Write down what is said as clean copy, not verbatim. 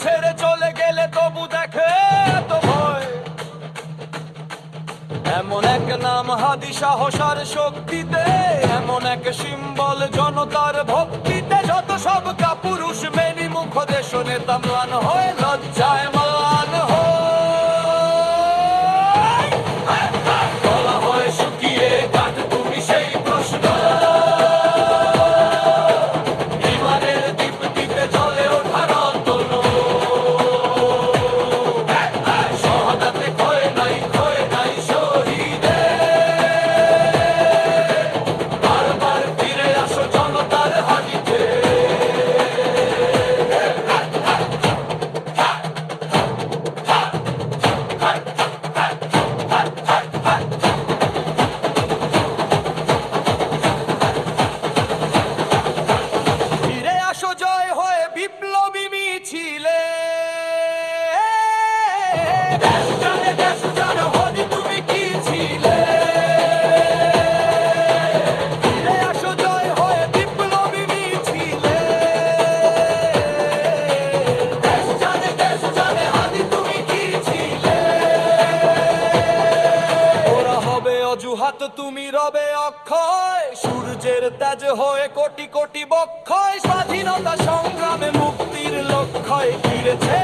ছেড়ে চলে গেলে তবু দেখে তো ভয়। এমন এক নাম হাদি সাহস আর শক্তিতে, এমন এক সিম্বল জনতার ভক্তিতে। যত সব কাপুরুষ মেনি মুখ দেশ নেতা ম্লান হয়ে লজ্জায় মান বলা হয় শুকিয়ে কাট তুমি সেই প্রশ্ন। ইমানের দীপ্তিতে জ্বলে ওঠার অন্তর, সহদাতে ক্ষয় নাই শহীদে। বারবার ফিরে আসো জনতার হাঁটিতে। ফিরে আসো জয় হয়ে বিপ্লবী মিছিলে। দেশ জানে হদি তুমি কি ছিলে। ফিরে আসো জয় হয়ে বিপ্লবী মিছিলে। দেশ জানে হদি তুমি কি ছিলে। ওরা হবে অজুহাত তুমি রবে অক্ষয়, সূর্যের তেজ হয়ে কোটি কোটি বক্ষয়। স্বাধীনতা সংগ্রামে মুক্তির লক্ষ্যে ফিরেছে